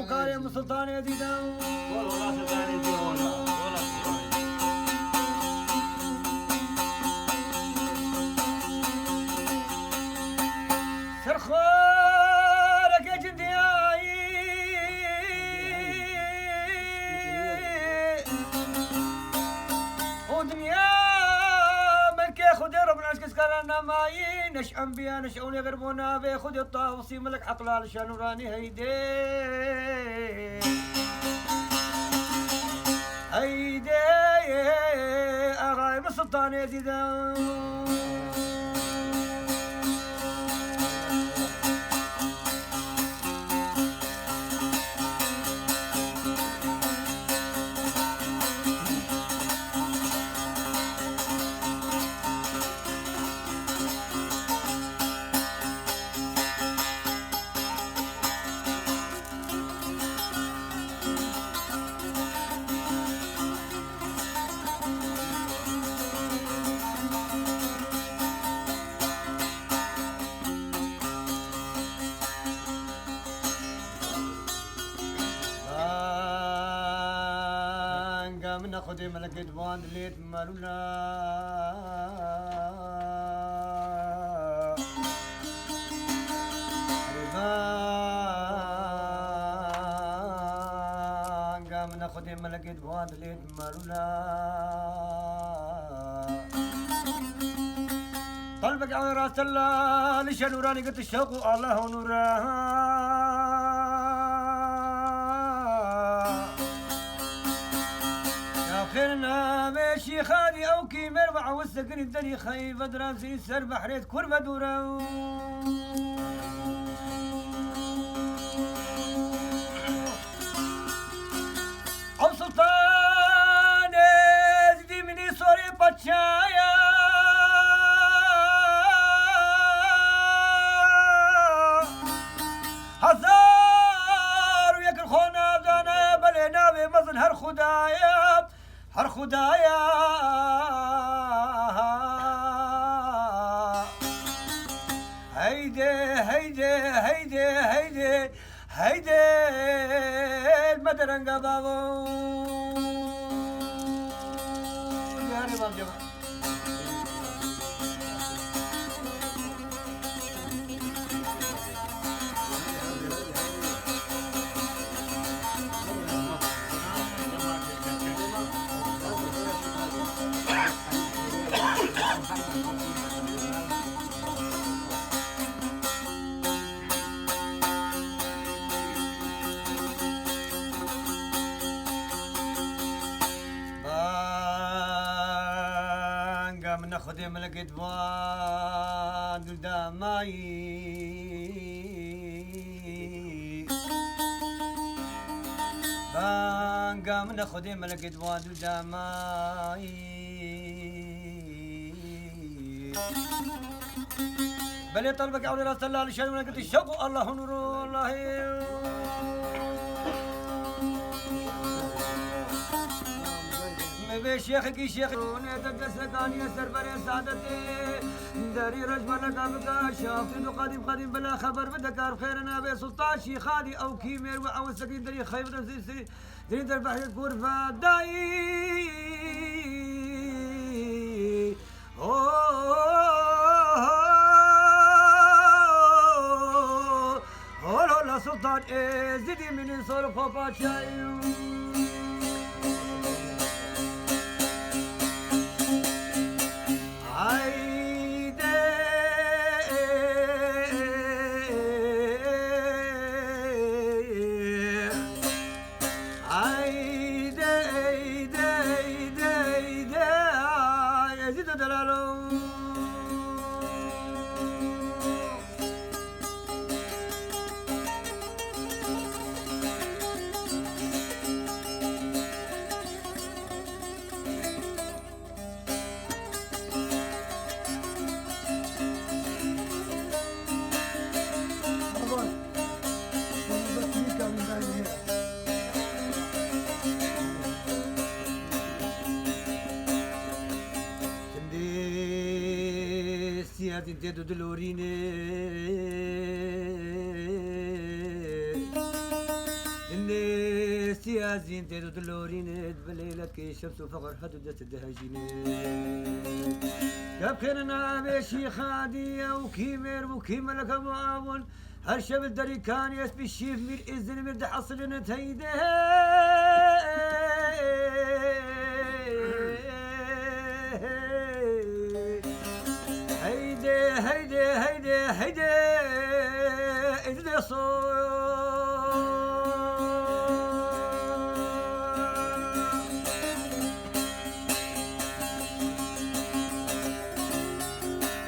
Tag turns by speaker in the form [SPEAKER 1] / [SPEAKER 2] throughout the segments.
[SPEAKER 1] كريم سلطان يزيد
[SPEAKER 2] والله سلطان يزيد والله
[SPEAKER 1] سرخورك يا جندياي ودنيا ملك خذ ربنا نشكس كلنا ماي نش انبياء نشؤون يغربونا به خذ الطاوسي ملك حقلال شانوراني هيدي هيدي اغايب السلطان يزيد من خدي ملك دوان ليت مالونا من خدي ملك دوان ليت مالونا قلبك على راس الله ليش نوراني قلت الشوق الله نورا خيرنا ماشي خالي او كي مربع والسكن الدني خايف دراسي سر بحريت كربة دورة او سلطان زدي مني صوري باتشايا هزار وياك الخونا دانا بلينا بمظن هر خدايا هر خدايا هيدي هيدي هيدي هيدي هيدي المدرنقة بابو يا رباب جمال من ناخذ ملك دوان قدامي بانقا من ناخذ ملك دوان قدامي بل طلبك يا رسول الله لشان قلت الشوق الله نور الله بشيخك شيخ تدسكاني سربري سعادتي داري رجمنا قابك شافتي قديم قديم بلا خبر بدكار خيرنا بسلطان شي خالي او كيمير وعو سكين دري خيبر دري در بحر الكورفة داي لا سلطان زدي من صرف خفات شاي تنتدو دلوريني الناس يا زين تيدو دلورين بليلة كي شمس وفقر حدودة الدهاجين كابكرنا بشي خادية وكيمر وكيملك معاون هالشب الدري كان يسبي الشيف مير إذن مرد حصلنا تهيده هيدي هيدي هيدي هيدي هيدي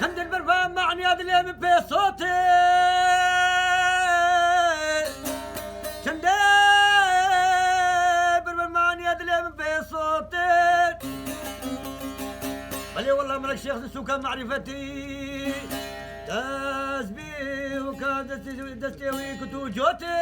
[SPEAKER 1] خند البرفان معني هذا اللي بصوتي خند البرفان معني هذا اللي بصوتي بلي والله ملك شيخ سوكا معرفتي تسبيح وكان دستي كنتو جوتي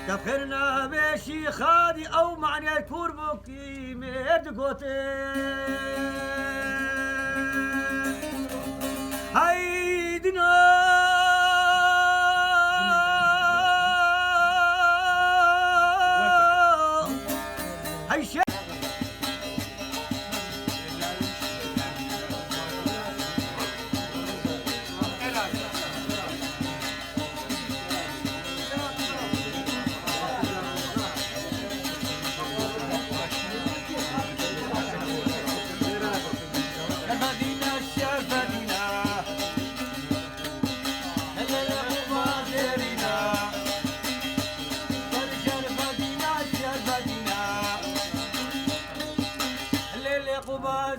[SPEAKER 1] كفرنا بشي خادي او معني الكور بوكي ميردقوتي هيدنا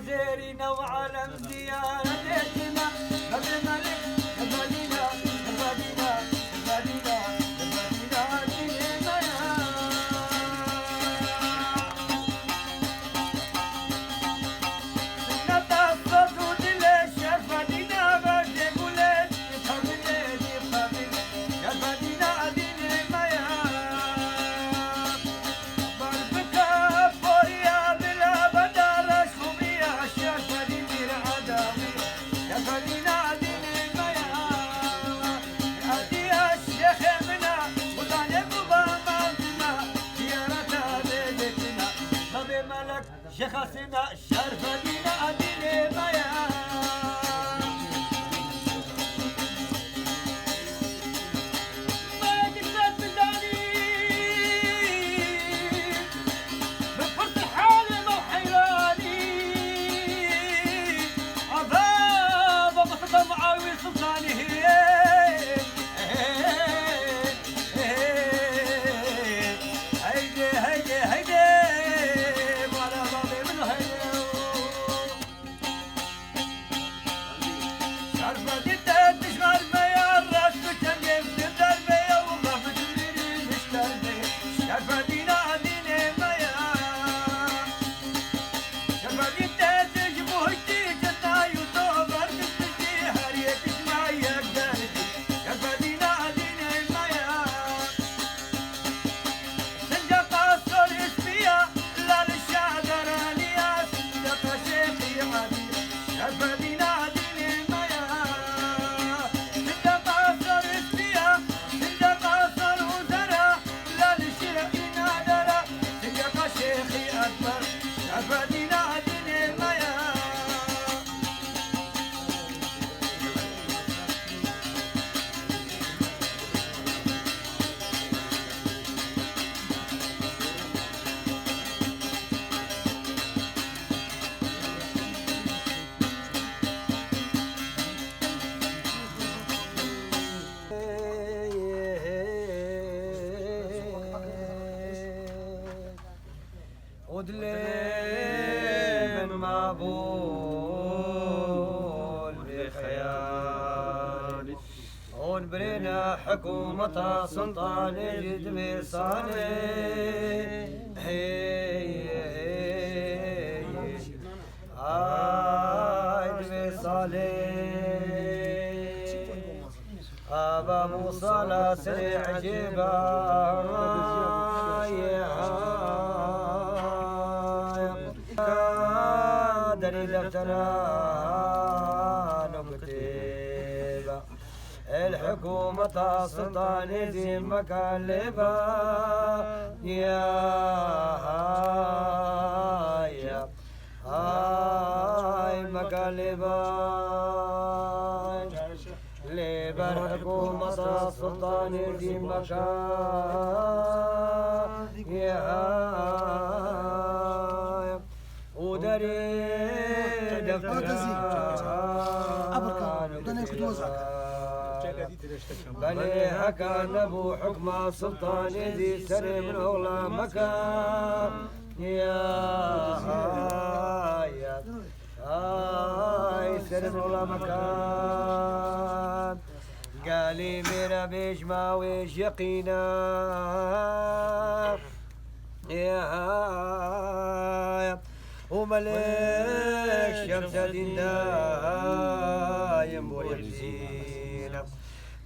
[SPEAKER 1] زيرنا وعالم ديانتنا قبل ملك قبلنا قبلنا قبلنا قبلنا دينا نتصدق ليش فدينا بدي قولت قبلنا قبلنا قبلنا دينا يا بربك فوريا بلا بدر شخصنا شرف دينا دينا مايا ما تقدر تداني بفرط حالي وحيراني عذاب ومصدر معاوي سلطاني هيدي هيدي هيدي ودلين مابول بخيال هون برينا حكومة سلطان الجدمي صالح الجدمي صالح أبا موسى لا سريع جبال دري دفترا نكتير حكومة سلطان ذي مكلبة يا هاي مكلبة لبر حكومة سلطان ذي مكان يا هاي ودري بلي هكا نبو حكم سلطان ذي سر من أغلى مكان يا هاي سر من أغلى مكان قالي ميرا بيش ما ويش يقينا يا هاي وملك شمس الدايم ويحزينا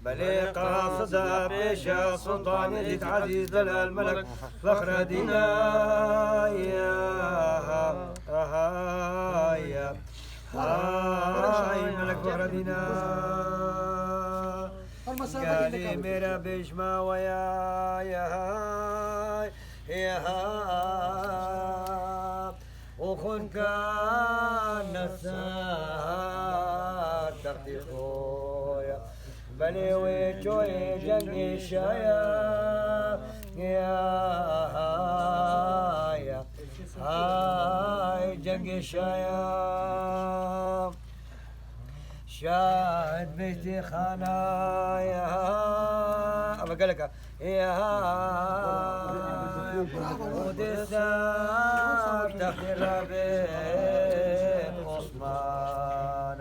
[SPEAKER 1] بلي قاصدة بيشا سلطان يزيد عزيز الملك فخر دينا يا هاي ملك فخر دينا قالي ميرا بيش ما ويا يا هاي وخن كان نسار تغطي خويا بلي ويجوي جنقي شايا يا هاي جنقي شايا شاهد بيتي خنايا أبا قالك يا ودساك تخير بيت عثمان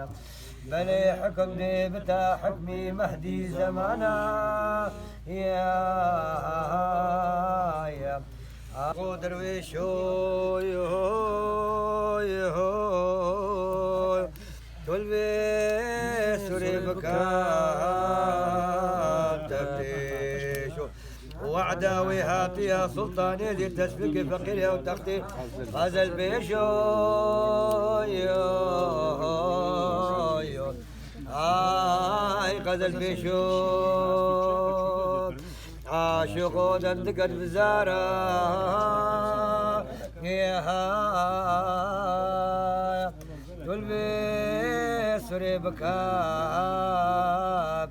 [SPEAKER 1] بلي حكم دي بتا حكمي مهدي زمانا يا درويش تلبي سوري بكات تفتيشو وعداوي هاتي يا سلطان يدير تسبيك فقير وتختي غزل بيشو غزل بيشو عاشق ودندقت بزارة يا تلبي سوري بكاب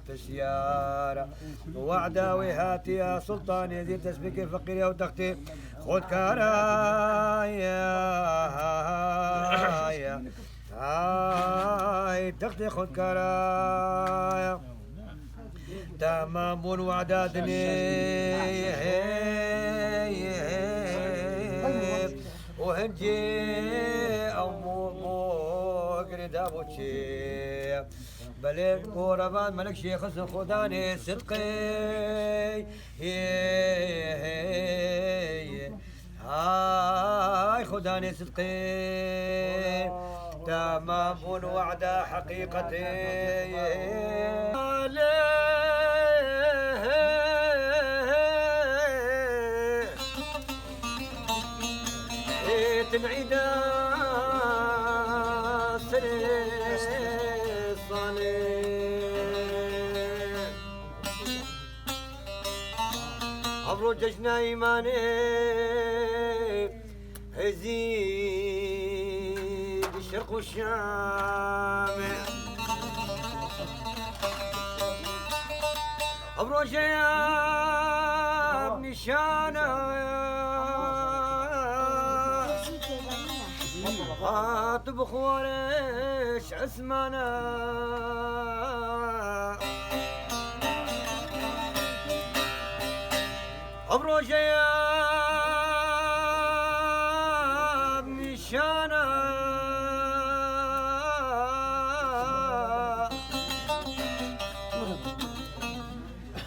[SPEAKER 1] تسيارة وعداوي هاتي يا سلطان يزيد تسبيكي فقيري وتختي خد كارا يا هاي تختي خد كارا تمام وعدادني وهنجي أمو قريد أبو تشي بلد قربان ملك شيخ خداني صدقي هاي خداني صدقي تمام وعدا حقيقتي تنعيدا عبرو جشنا إيماني هزيد الشرق والشام عبرو شياب نشانا هاتب خوارش عثمانا عمرو شياب نشانا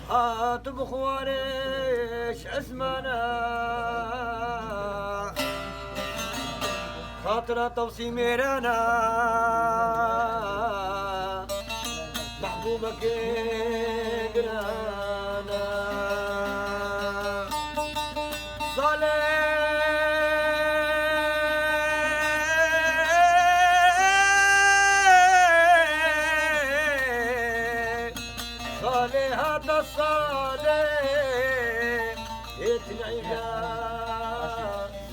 [SPEAKER 1] هاتب خوارش عثمانا خاطرة توصي ميرانا محبوبك قرانا صالح الصالح يتنعيها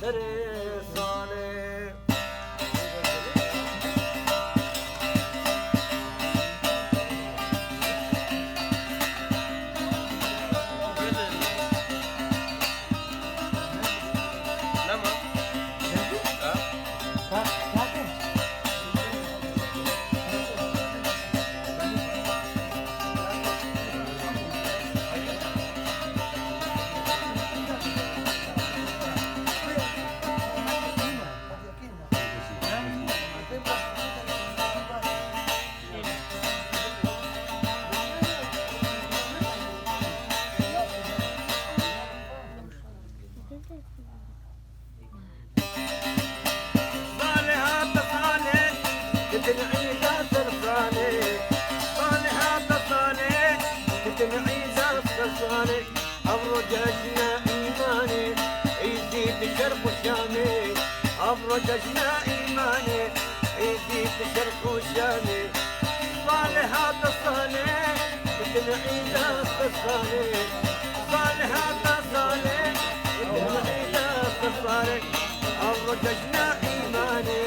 [SPEAKER 1] دري صالح تنعيد صالح صالحات صالح تنعيد صالح أبرجنا إيماني يزيد شرق وشامي أبرجنا إيماني يزيد شرق وشامي صالحات صالح تنعيد صالح صالحات صالح تنعيد صالح أبرجنا إيماني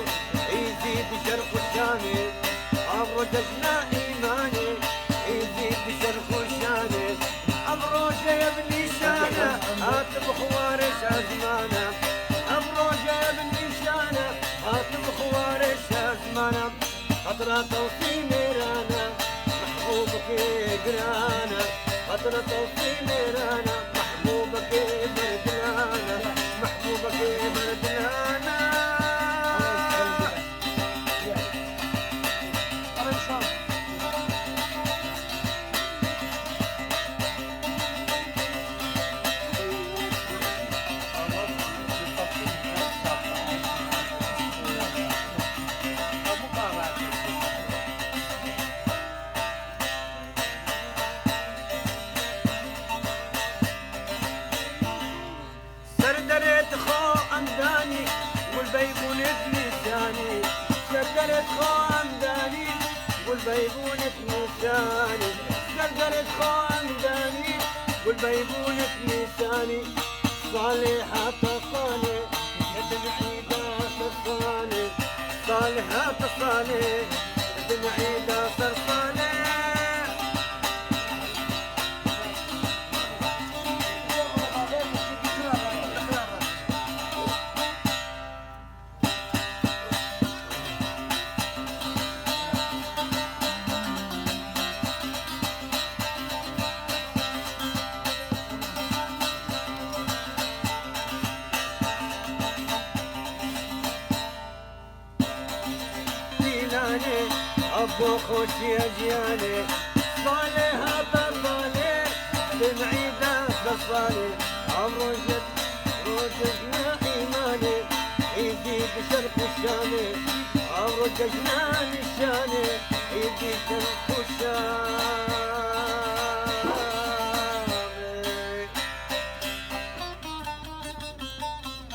[SPEAKER 1] يزيد شرق الشامي أبرجنا إيماني يزيد شرق الشامي أبروج يا ابني شانة هاتم خوارش أزمانة أبروج يا ابني شانة هاتم خوارش أزمانة خطرة توصي ميرانا محبوبك قرانا خطرة توصي ميرانا محبوبك بردلانا محبوبك بردلانا سردرت خو عمداني والبيبون لساني سردرت خو عمداني والبيبون لساني سردرت خو عمداني والبيبون لساني صالحات صالح تنعيدات صالح صالحات صالح تنعيدات صالح أبو خوش يا جياني صالحات صالح تنعيدات صالح روجتنا إيماني يزيد شرق الشامي روجتنا نشاني يزيد شرق الشامي